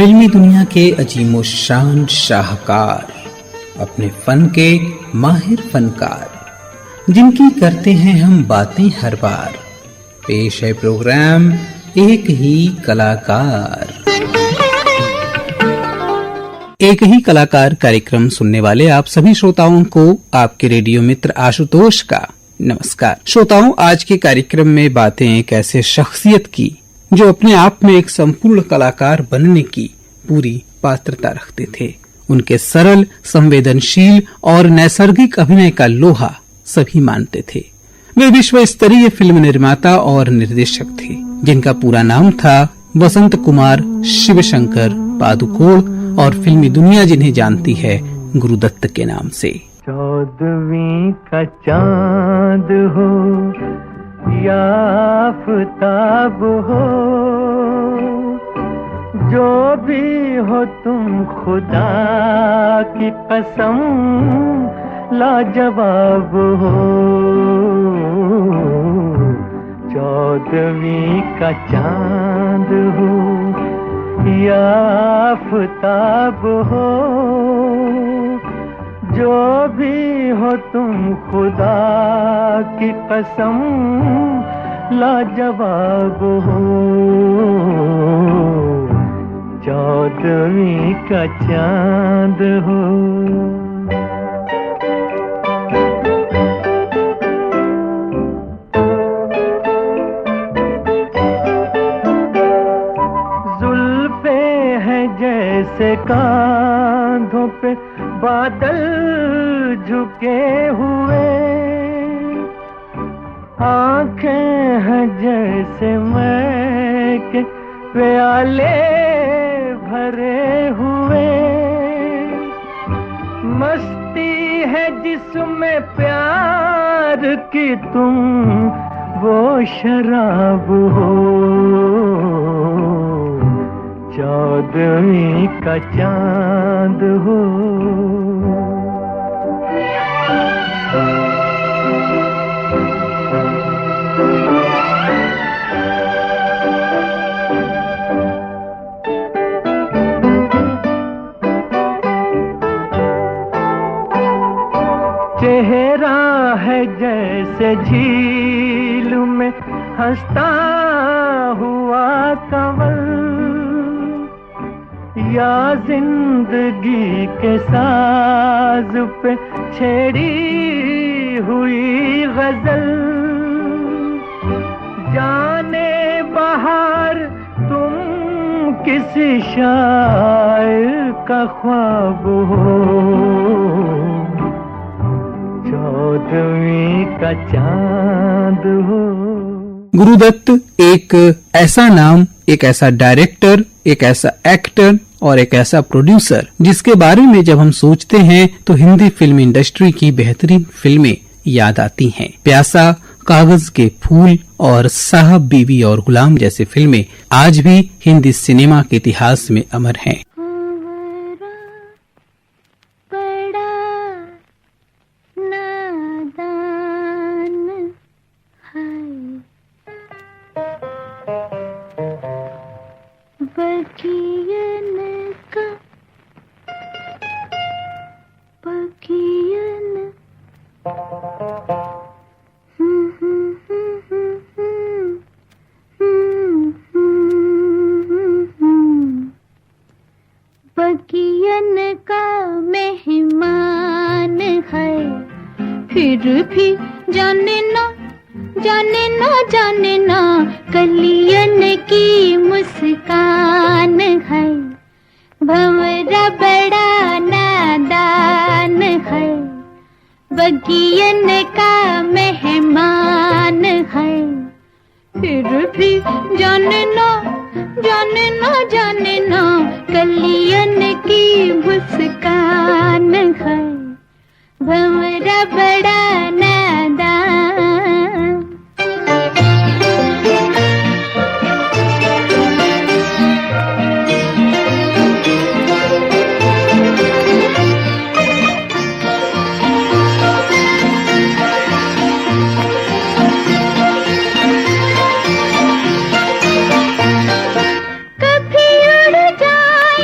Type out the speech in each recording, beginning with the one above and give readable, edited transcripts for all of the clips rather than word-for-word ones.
फिल्मी दुनिया के अजीमो शान शाहकार, अपने फन के माहिर फनकार, जिनकी करते हैं हम बातें हर बार। पेश है प्रोग्राम एक ही कलाकार। एक ही कलाकार कार्यक्रम सुनने वाले आप सभी श्रोताओं को आपके रेडियो मित्र आशुतोष का नमस्कार। श्रोताओं, आज के कार्यक्रम में बातें एक ऐसे शख्सियत की जो अपने आप में एक संपूर्ण कलाकार बनने की पूरी पात्रता रखते थे। उनके सरल, संवेदनशील और नैसर्गिक अभिनय का लोहा सभी मानते थे। वे विश्व स्तरीय फिल्म निर्माता और निर्देशक थे, जिनका पूरा नाम था वसंत कुमार शिवशंकर पादुकोण, और फिल्मी दुनिया जिन्हें जानती है गुरुदत्त के नाम से। 14वीं का चांद हो या आफताब हो, जो भी हो तुम खुदा की कसम लाजवाब हो। 14वीं का चांद हो या आफताब हो, जो भी हो तुम खुदा की कसम लाजवाब हो। 14वीं का चांद हो। जुल्फे हैं जैसे कांधों पे बादल झुके हुए, आंखें हैं जैसे मैं के प्याले भरे हुए, मस्ती है जिसमें प्यार की तुम वो शराब हो। 14वीं का चांद हो। चेहरा है जैसे झील में हंसता हुआ कंवल, या जिंदगी के साज पे छेड़ी हुई गजल। जाने बहार तुम किसी शायर का ख्वाब हो। 14वीं का चांद हो। गुरुदत्त एक ऐसा नाम, एक ऐसा डायरेक्टर, एक ऐसा एक्टर और एक ऐसा प्रोड्यूसर जिसके बारे में जब हम सोचते हैं तो हिंदी फिल्म इंडस्ट्री की बेहतरीन फिल्में याद आती हैं। प्यासा, कागज के फूल और साहब, बीवी और गुलाम जैसी फिल्में आज भी हिंदी सिनेमा के इतिहास में अमर हैं। बगियन का मेहमान है, फिर भी जाने ना जाने ना जाने ना, कलियन की मुस्कान है। भंवरा बड़ा नादान है, बगियन का मेहमान है, फिर भी जाने ना जाने ना जाने ना, कलियन की मुस्कान है। भंवरा बड़ा नादान। कभी उड़ जाए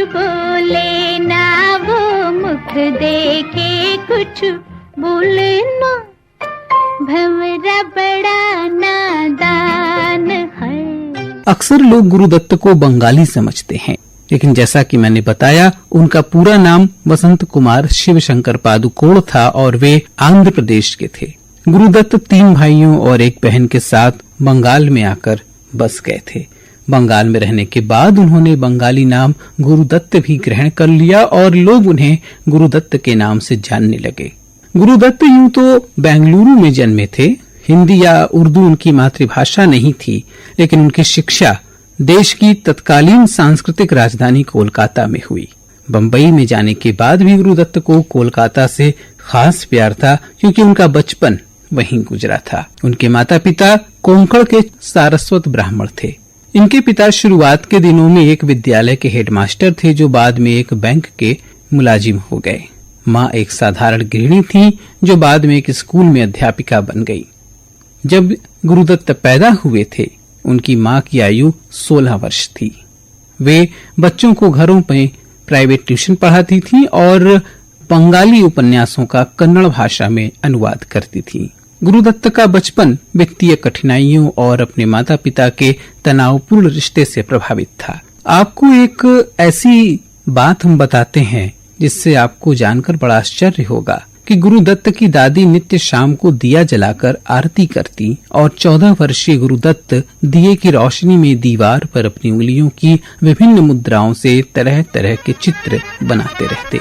बोले ना, वो मुख देखे कुछ बोले ना, भंवरा बड़ा नादान है। अक्सर लोग गुरुदत्त को बंगाली समझते हैं, लेकिन जैसा कि मैंने बताया, उनका पूरा नाम वसंत कुमार शिवशंकर पादुकोण था और वे आंध्र प्रदेश के थे। गुरुदत्त 3 भाइयों और एक बहन के साथ बंगाल में आकर बस गए थे। बंगाल में रहने के बाद उन्होंने बंगाली नाम गुरुदत्त भी ग्रहण कर लिया और लोग उन्हें गुरुदत्त के नाम से जानने लगे। गुरुदत्त यूं तो बेंगलुरु में जन्मे थे। हिंदी या उर्दू उनकी मातृभाषा नहीं थी, लेकिन उनकी शिक्षा देश की तत्कालीन सांस्कृतिक राजधानी कोलकाता में हुई। बंबई में जाने के बाद भी गुरुदत्त को कोलकाता से खास प्यार था, क्योंकि उनका बचपन वहीं गुजरा था। उनके माता पिता कोंकण के सारस्वत ब्राह्मण थे। इनके पिता शुरुआत के दिनों में एक विद्यालय के हेडमास्टर थे, जो बाद में एक बैंक के मुलाजिम हो गए। माँ एक साधारण गृहिणी थी, जो बाद में एक स्कूल में अध्यापिका बन गई। जब गुरुदत्त पैदा हुए थे, उनकी माँ की आयु 16 वर्ष थी। वे बच्चों को घरों में प्राइवेट ट्यूशन पढ़ाती थी और बंगाली उपन्यासों का कन्नड़ भाषा में अनुवाद करती थी। गुरुदत्त का बचपन वित्तीय कठिनाइयों और अपने माता पिता के तनावपूर्ण रिश्ते से प्रभावित था। आपको एक ऐसी बात हम बताते हैं जिससे आपको जानकर बड़ा आश्चर्य होगा कि गुरुदत्त की दादी नित्य शाम को दिया जलाकर आरती करती और 14 वर्षीय गुरुदत्त दिए की रोशनी में दीवार पर अपनी उंगलियों की विभिन्न मुद्राओं से तरह तरह के चित्र बनाते रहते।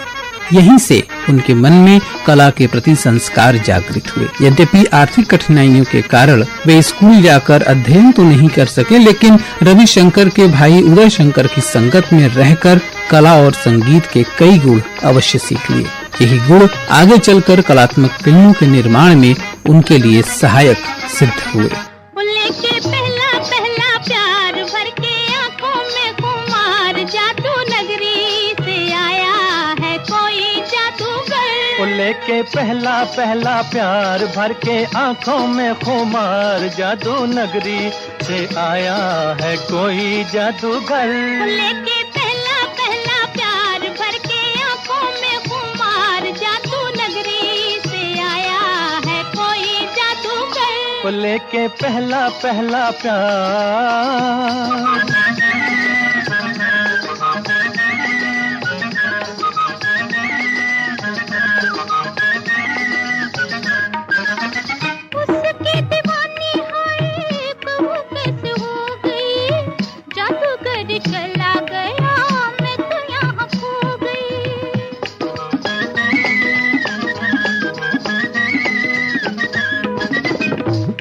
यहीं से उनके मन में कला के प्रति संस्कार जागृत हुए। यद्यपि आर्थिक कठिनाइयों के कारण वे स्कूल जाकर अध्ययन तो नहीं कर सके, लेकिन रविशंकर के भाई उदय शंकर की संगत में रहकर कला और संगीत के कई गुण अवश्य सीख लिए। यही गुण आगे चलकर कलात्मक फिल्मों के निर्माण में उनके लिए सहायक सिद्ध हुए। लेके पहला पहला प्यार भर के आंखों में कुमार, जादू नगरी से आया है कोई जादूगर। लेके पहला पहला प्यार भर के आंखों में खुमार, जादू नगरी से आया है कोई जादूगर। लेके पहला पहला प्यार भर के आंखों में खुमार, जादू नगरी से आया है कोई जादूगर। लेके पहला पहला प्यार। उसके दीवानी है कहूँ कैसे हो गई, जादूगर चला गया मैं तो यहाँ खो गई।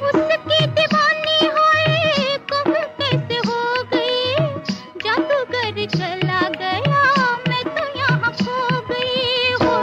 उसकी दीवानी है कहूँ कैसे हो गई, जादूगर चला गया मैं तो यहाँ खो गई। हो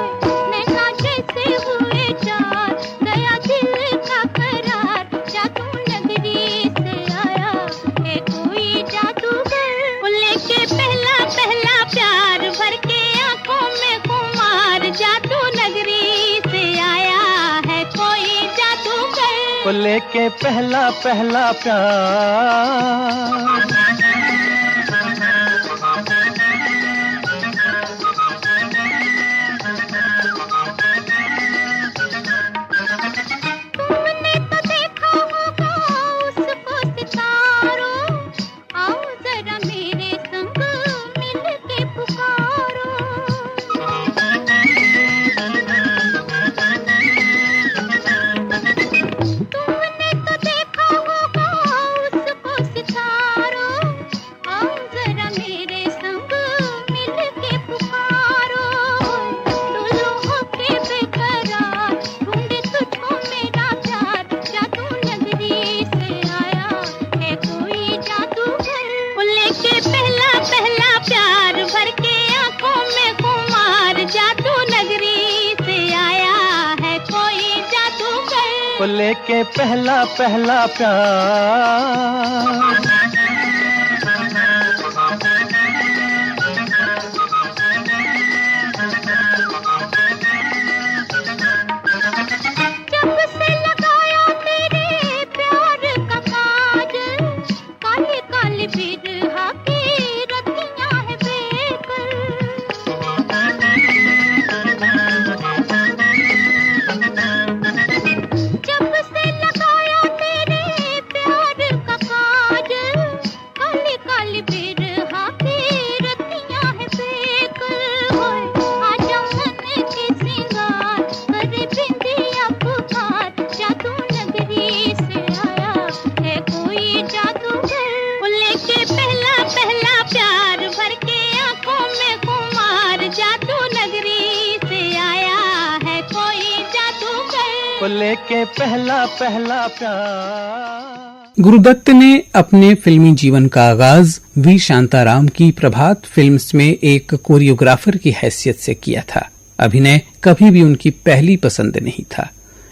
नैना जैसे हुए चार, गया दिल का करार, जादू नगरी से आया है कोई जादूगर। लेके पहला पहला प्यार भर के आंखों में कुमार, जादू नगरी से आया है कोई जादूगर। लेके पहला पहला प्यार। तुमने तो देखा होगा उसको सितारों, आओ जरा मेरे संग मिल के पुकारो। तुमने तो देखा होगा उसको सितारों, आओ जरा मेरे संग मिल के पुकारो। डोलो होके बेकरार, ढूंढे तुझको मेरा प्यार, जादू नगरी से आया है कोई जादूगर। लेके पहला पहला प्यार भर के आंखों में कुमार, जादू नगरी से आया है कोई जादूगर। लेके पहला पहला प्यार। जब से लगाया तेरे प्यार का काजल, काले काले बिरहा की रतियां है बेकल। वो लेके पहला पहला प्यार। गुरुदत्त ने अपने फिल्मी जीवन का आगाज वी शांताराम की प्रभात फिल्म्स में एक कोरियोग्राफर की हैसियत से किया था। अभिनय कभी भी उनकी पहली पसंद नहीं था,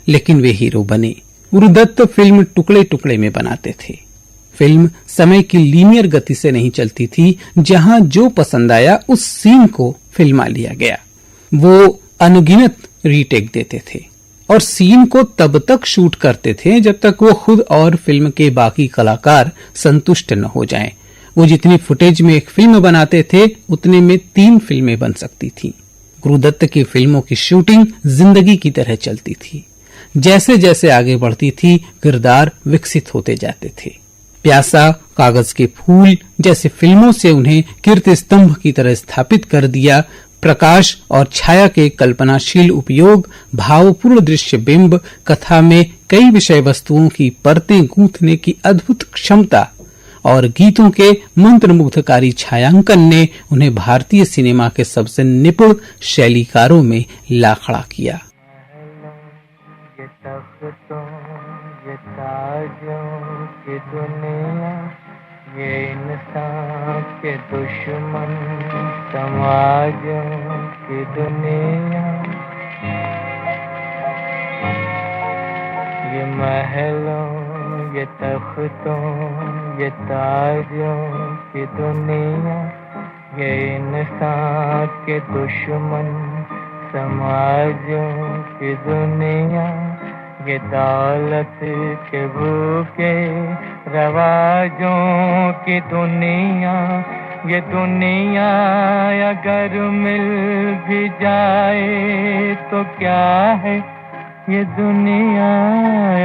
लेकिन वे हीरो बने। गुरुदत्त फिल्म टुकड़े टुकड़े में बनाते थे। फिल्म समय की लीनियर गति से नहीं चलती थी, जहां जो पसंद आया उस सीन को फिल्मा लिया गया। वो अनगिनत रीटेक देते थे और सीन को तब तक शूट करते थे जब तक वो खुद और फिल्म के बाकी कलाकार संतुष्ट न हो जाएं। वो जितनी फुटेज में एक फिल्म बनाते थे उतने में 3 फिल्में बन सकती थीं। गुरुदत्त की फिल्मों की शूटिंग जिंदगी की तरह चलती थी। जैसे जैसे आगे बढ़ती थी किरदार विकसित होते जाते थे। प्यासा, कागज के फूल जैसी फिल्मों से उन्हें कीर्ति स्तंभ की तरह स्थापित कर दिया। प्रकाश और छाया के कल्पनाशील उपयोग, भावपूर्ण दृश्य बिंब, कथा में कई विषय वस्तुओं की परतें गूंथने की अद्भुत क्षमता और गीतों के मंत्रमुग्धकारी छायांकन ने उन्हें भारतीय सिनेमा के सबसे निपुण शैलीकारों में ला खड़ा किया। ये तख्तों, ये ताजों की दुनिया, ये इंसान के दुश्मन समाजों की दुनिया, ये महलों, ये तख्तों, ये ताजों की दुनिया, ये इंसान के दुश्मन समाजों की दुनिया, ये दौलत के भूखे रवाजों की दुनिया, ये दुनिया अगर मिल भी जाए तो क्या है, ये दुनिया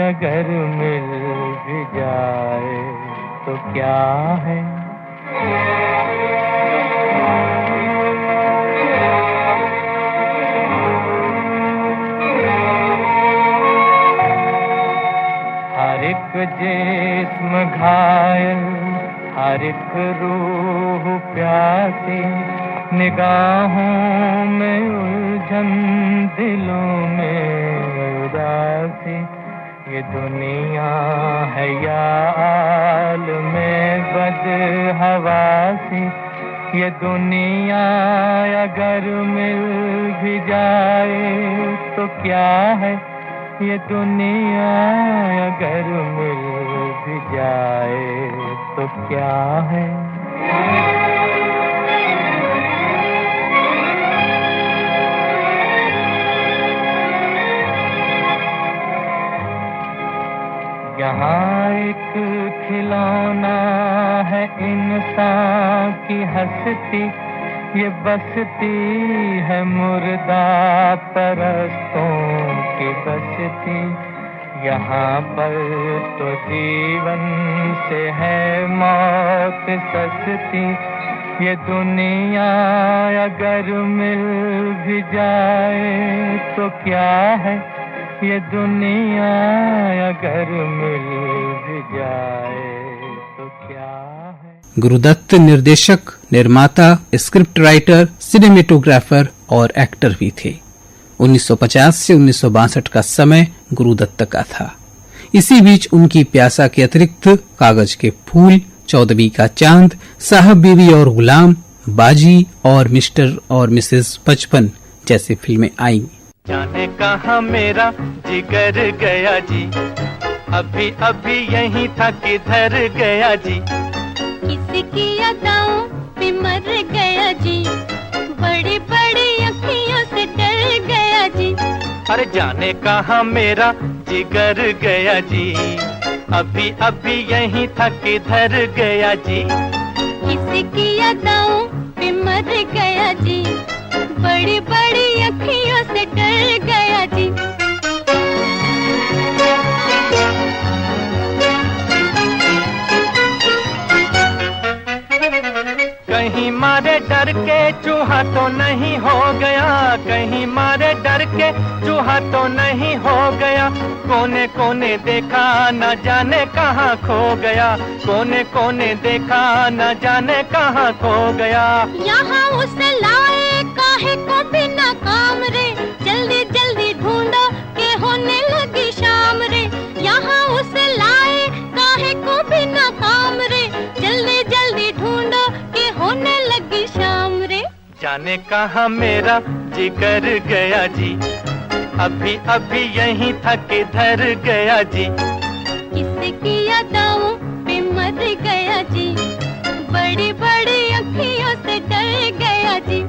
अगर मिल भी जाए तो क्या है। हर एक जिस्म घायल, हर एक रूह प्यासी, निगाहों में उलझन, दिलों में उदासी, ये दुनिया है या आलमे बदहवासी, ये दुनिया अगर मिल भी जाए तो क्या है, ये दुनिया अगर मिल भी जाए तो क्या है। यहाँ एक खिलौना है इंसान की हस्ती, ये बसती है मुर्दा परस्तों की बसती। यहाँ पर तो जीवन से है मौत सस्ती, ये दुनिया अगर मिल भी जाए तो क्या है, ये दुनिया अगर मिल भी जाए तो क्या है। गुरुदत्त निर्देशक, निर्माता, स्क्रिप्ट राइटर, सिनेमेटोग्राफर और एक्टर भी थे। 1950 से 1962 का समय गुरुदत्त का था। इसी बीच उनकी प्यासा के अतिरिक्त कागज के फूल, 14वीं का चांद, साहब बीवी और गुलाम, बाजी और मिस्टर और मिसेस 55 जैसी फिल्में आईं। जाने कहाँ मेरा जिगर गया जी, अभी अभी यहीं था किधर गया जी, किसकी अदाओं पे मर गया जी, बड़ी बड़ी अखियों से डर गया जी। अरे जाने कहाँ मेरा जिगर गया जी, अभी अभी यहीं था किधर गया जी, किसकी अदाओं पे मर गया जी, बड़ी बड़ी अखियों से डर गया जी। कहीं मारे डर के चूहा तो नहीं हो गया, कहीं मारे डर के चूहा तो नहीं हो गया, कोने कोने देखा न जाने कहाँ खो गया, कोने कोने देखा न जाने कहाँ खो गया। यहाँ उसे लाए काहे को बिना काम रे, जल्दी जल्दी ढूंढो के होने लगी जाने कहाँ मेरा जिगर गया जी, अभी अभी यहीं था किधर गया जी। किसकी यादों पे मर गया जी, बड़ी बड़ी अखियों से डर गया जी।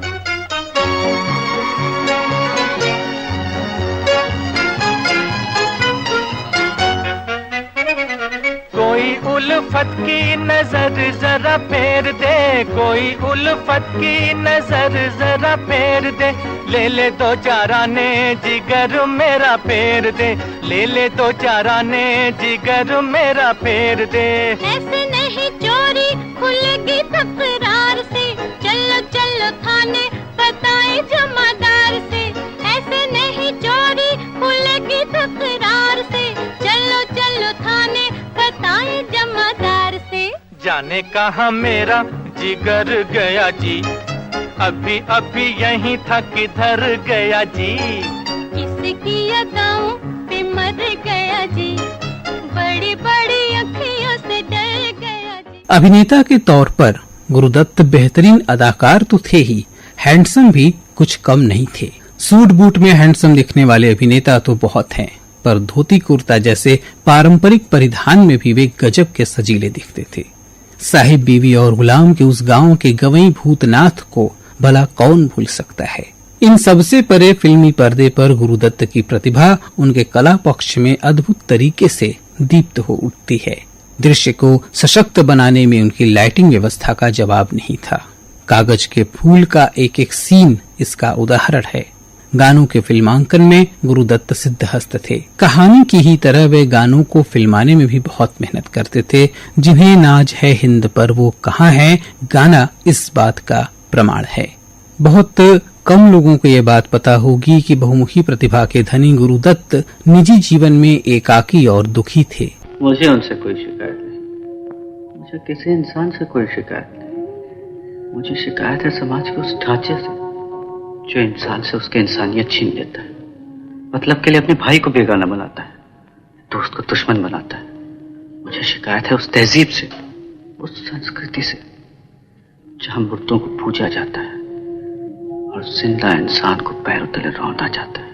कोई उल्फत की नजर जरा फेर दे, कोई उल्फत की नजर जरा फेर दे, ले ले दो चाराने जिगर मेरा फेर दे, ले ले दो चाराने जिगर मेरा फेर दे। ऐसे नहीं चोरी खुलेगी तकरार से, चलो चलो थाने बताए जमादार से। ऐसे नहीं चोरी खुलेगी तकरार से, चलो चलो थाने बताए जमादार से। जाने कहाँ मेरा जिगर गया जी, अभी अभी यहीं था किधर गया जी। किसकी यादों पे मर गया जी, बड़ी बड़ी अखियों से डर गया जी। अभिनेता के तौर पर गुरुदत्त बेहतरीन अदाकार तो थे ही, हैंडसम भी कुछ कम नहीं थे। सूट बूट में हैंडसम दिखने वाले अभिनेता तो बहुत हैं, पर धोती कुर्ता जैसे पारंपरिक परिधान में भी वे गजब के सजीले दिखते थे। साहिब बीवी और गुलाम के उस गांव के गवई भूतनाथ को भला कौन भूल सकता है। इन सबसे परे फिल्मी पर्दे पर गुरुदत्त की प्रतिभा उनके कला पक्ष में अद्भुत तरीके से दीप्त हो उठती है। दृश्य को सशक्त बनाने में उनकी लाइटिंग व्यवस्था का जवाब नहीं था। कागज के फूल का एक एक सीन इसका उदाहरण है। गानों के फिल्मांकन में गुरुदत्त सिद्धहस्त थे। कहानी की ही तरह वे गानों को फिल्माने में भी बहुत मेहनत करते थे। जिन्हें नाज है हिंद पर वो कहाँ है गाना इस बात का प्रमाण है। बहुत कम लोगों को ये बात पता होगी कि बहुमुखी प्रतिभा के धनी गुरुदत्त निजी जीवन में एकाकी और दुखी थे। मुझे उनसे कोई शिकायत नहीं, मुझे किसी इंसान से कोई शिकायत नहीं। मुझे शिकायत है समाज के उस ढांचे से जो इंसान से उसकी इंसानियत छीन लेता है, मतलब के लिए अपने भाई को बेगाना बनाता है, दोस्त को दुश्मन बनाता है। मुझे शिकायत है उस तहजीब से, उस संस्कृति से जहां मुर्दों को पूजा जाता है और जिंदा इंसान को पैरों तले रौंदा जाता है,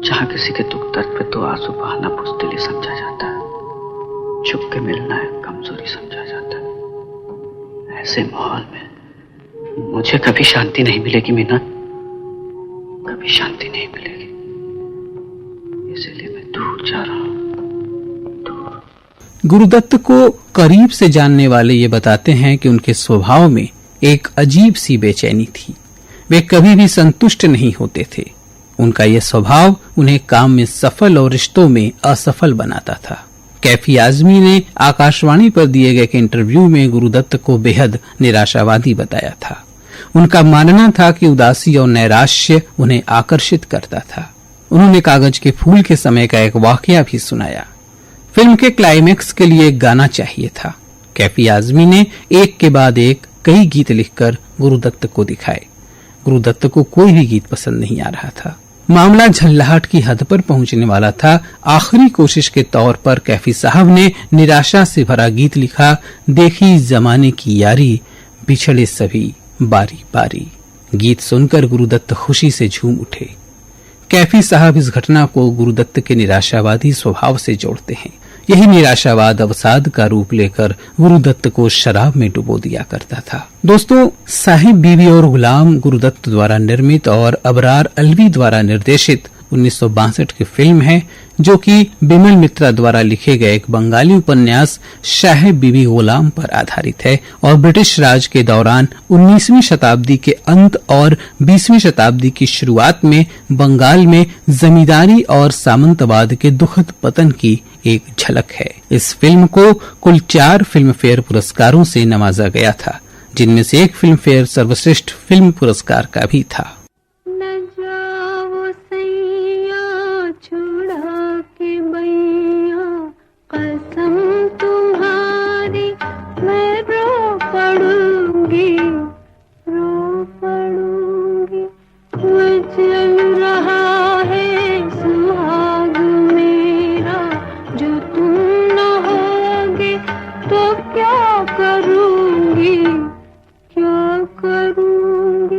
जहां किसी के दुख दर्द पे तो आंसू बहाना बुज़दिली समझा जाता है, छुप के मिलना है कमजोरी समझा जाता है। ऐसे माहौल में मुझे कभी शांति नहीं मिलेगी मीना, कभी शांति नहीं मिलेगी। इसलिए मैं दूर जा रहा हूं, दूर। गुरुदत्त को करीब से जानने वाले ये बताते हैं कि उनके स्वभाव में एक अजीब सी बेचैनी थी। वे कभी भी संतुष्ट नहीं होते थे। उनका यह स्वभाव उन्हें काम में सफल और रिश्तों में असफल बनाता था। कैफी आजमी ने आकाशवाणी पर दिए गए एक इंटरव्यू में गुरुदत्त को बेहद निराशावादी बताया था। उनका मानना था कि उदासी और नैराश्य उन्हें आकर्षित करता था। उन्होंने कागज के फूल के समय का एक वाकया भी सुनाया। फिल्म के क्लाइमेक्स के लिए एक गाना चाहिए था। कैफी आजमी ने एक के बाद एक कई गीत लिखकर गुरुदत्त को दिखाए। गुरुदत्त को कोई भी गीत पसंद नहीं आ रहा था। मामला झल्लाहट की हद पर पहुंचने वाला था। आखिरी कोशिश के तौर पर कैफी साहब ने निराशा से भरा गीत लिखा, देखी जमाने की यारी बिछड़े सभी बारी बारी। गीत सुनकर गुरुदत्त खुशी से झूम उठे। कैफी साहब इस घटना को गुरुदत्त के निराशावादी स्वभाव से जोड़ते हैं। यही निराशावाद अवसाद का रूप लेकर गुरुदत्त को शराब में डुबो दिया करता था। दोस्तों, साहिब बीवी और गुलाम गुरुदत्त द्वारा निर्मित और अबरार अलवी द्वारा निर्देशित 1962 की फिल्म है, जो कि बिमल मित्रा द्वारा लिखे गए एक बंगाली उपन्यास साहिब बीवी गुलाम पर आधारित है और ब्रिटिश राज के दौरान 19वीं शताब्दी के अंत और 20वीं शताब्दी की शुरुआत में बंगाल में जमींदारी और सामंतवाद के दुखद पतन की एक झलक है। इस फिल्म को कुल 4 फिल्म फेयर पुरस्कारों से नवाजा गया था, जिनमें से एक फिल्म फेयर सर्वश्रेष्ठ फिल्म पुरस्कार का भी था। क्या करूंगी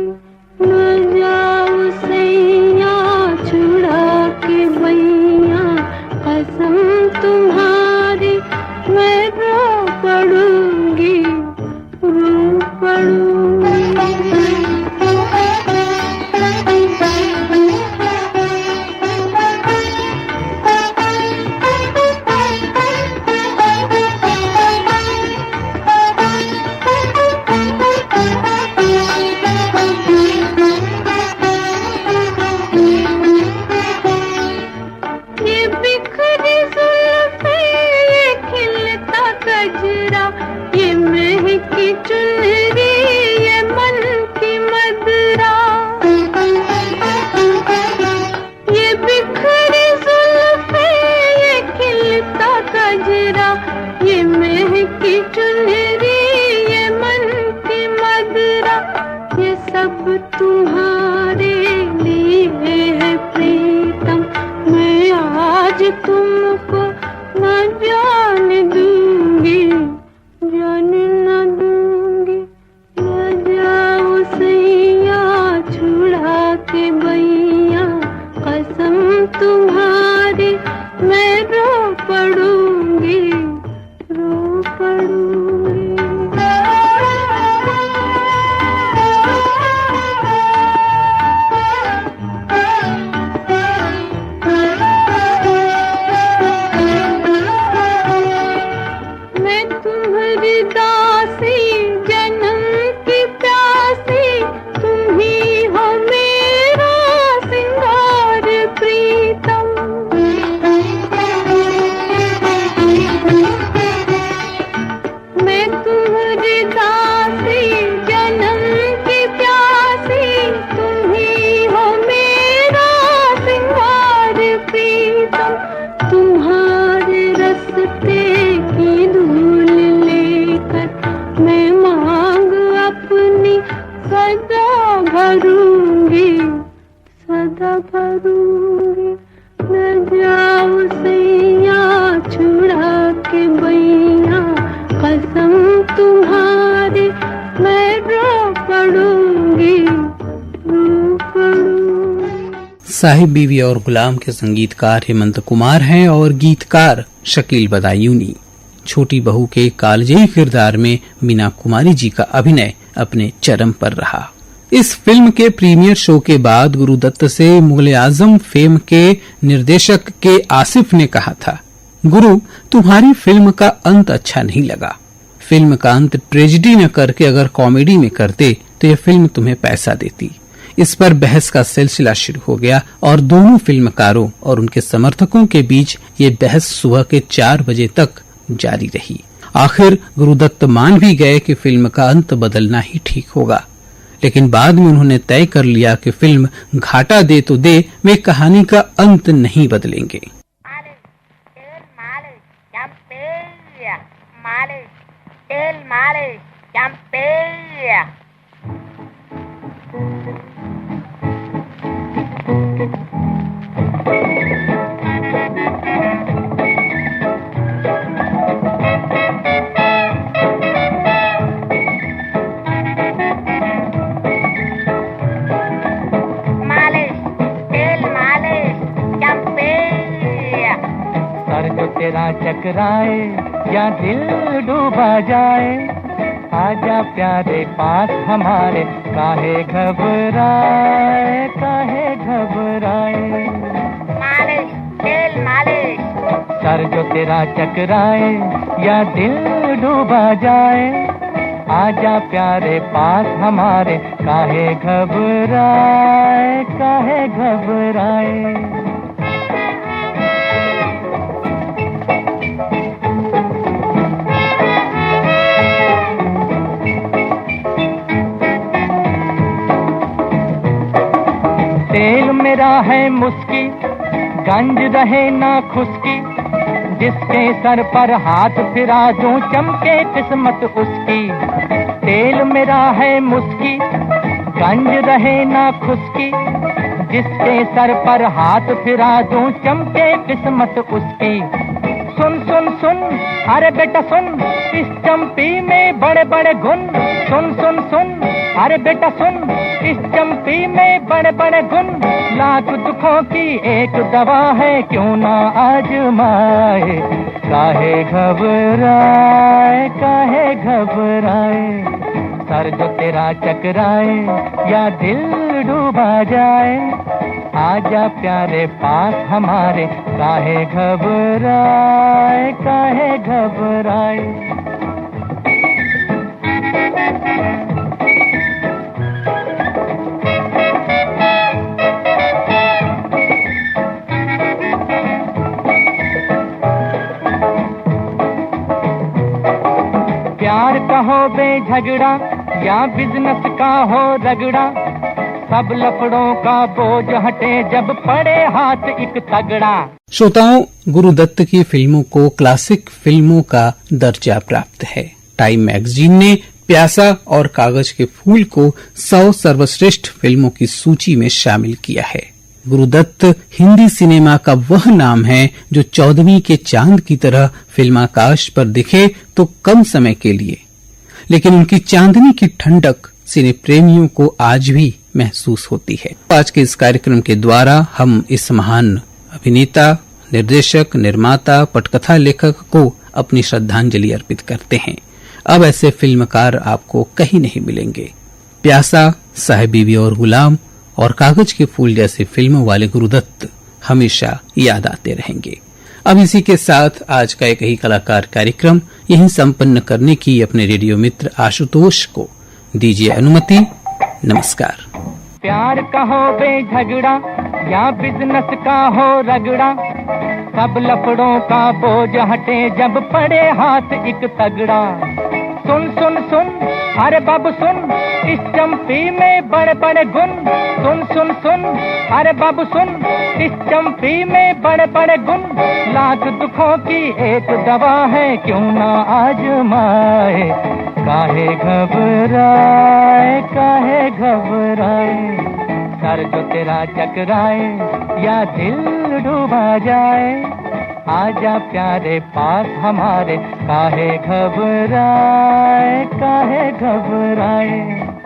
करूंगी, न जाओ सैया छुड़ा के बैया, कसम तुम्हारी मैं रो पड़ूंगी, रो पड़ूंगी। साहिब बीवी और गुलाम के संगीतकार हेमंत कुमार हैं और गीतकार शकील बदायूनी। छोटी बहू के कालजयी किरदार में मीना कुमारी जी का अभिनय अपने चरम पर रहा। इस फिल्म के प्रीमियर शो के बाद गुरुदत्त से मुगल आजम फेम के निर्देशक के आसिफ ने कहा था, गुरु तुम्हारी फिल्म का अंत अच्छा नहीं लगा। फिल्म का अंत ट्रेजेडी न करके अगर कॉमेडी में करते तो यह फिल्म तुम्हें पैसा देती। इस पर बहस का सिलसिला शुरू हो गया और दोनों फिल्मकारों और उनके समर्थकों के बीच ये बहस सुबह के 4 बजे तक जारी रही। आखिर गुरुदत्त मान भी गए कि फिल्म का अंत बदलना ही ठीक होगा, लेकिन बाद में उन्होंने तय कर लिया कि फिल्म घाटा दे तो दे, वे कहानी का अंत नहीं बदलेंगे। तेरा चकराए या दिल डूबा जाए, आजा प्यारे पास हमारे, काहे घबराए, काहे घबराए। मालिश तेल मालिश। सर जो तेरा चकराए या दिल डूबा जाए, आजा प्यारे पास हमारे, काहे घबराए, काहे घबराए। तेल मेरा है मुस्की, गंज रहे ना खुशकी, जिसके सर पर हाथ फिरा दूं चमके किस्मत उसकी। तेल मेरा है मुस्की, गंज रहे ना खुशकी, जिसके सर पर हाथ फिरा दूं चमके किस्मत उसकी। सुन सुन सुन अरे बेटा सुन, इस चंपी में बड़े बड़े गुण। सुन सुन सुन अरे बेटा सुन, इस चंपी में बड़े बड़े गुण। लाख दुखों की एक दवा है, क्यों ना आजमाए। काहे घबराए, काहे घबराए। सर जो तेरा चकराए या दिल डूबा जाए, आजा प्यारे पास हमारे, काहे घबराए, काहे घबराए। प्यार का हो बेझगड़ा या बिजनेस का हो रगड़ा, सब लफड़ों का बोझ हटे जब पड़े हाथ एक तगड़ा। श्रोताओं, गुरुदत्त की फिल्मों को क्लासिक फिल्मों का दर्जा प्राप्त है। टाइम मैगजीन ने प्यासा और कागज के फूल को 100 सर्वश्रेष्ठ फिल्मों की सूची में शामिल किया है। गुरुदत्त हिंदी सिनेमा का वह नाम है जो 14वीं के चांद की तरह फिल्माकाश पर दिखे तो कम समय के लिए, लेकिन उनकी चांदनी की ठंडक सिने प्रेमियों को आज भी महसूस होती है। आज के इस कार्यक्रम के द्वारा हम इस महान अभिनेता, निर्देशक, निर्माता, पटकथा लेखक को अपनी श्रद्धांजलि अर्पित करते हैं। अब ऐसे फिल्मकार आपको कहीं नहीं मिलेंगे। प्यासा, साहिब बीवी और गुलाम और कागज के फूल जैसे फिल्मों वाले गुरुदत्त हमेशा याद आते रहेंगे। अब इसी के साथ आज का एक ही कलाकार कार्यक्रम यहीं संपन्न करने की अपने रेडियो मित्र आशुतोष को दीजिए अनुमति। नमस्कार। प्यार का हो बेझगड़ा या बिजनेस का हो रगड़ा, सब लफड़ों का बोझ हटे जब पड़े हाथ एक तगड़ा। सुन सुन सुन अरे बाबू सुन, इस चंपी में बड़े बड़े गुण। सुन सुन सुन अरे बाबू सुन, इस चंपी में बड़े बड़े गुण। लाख दुखों की एक दवा है, क्यों ना आजमाए। काहे घबराए, काहे घबराए। सर जो तेरा टकराए या दिल डूबा जाए, आजा प्यारे पास हमारे, काहे घबराए काहे घबराए।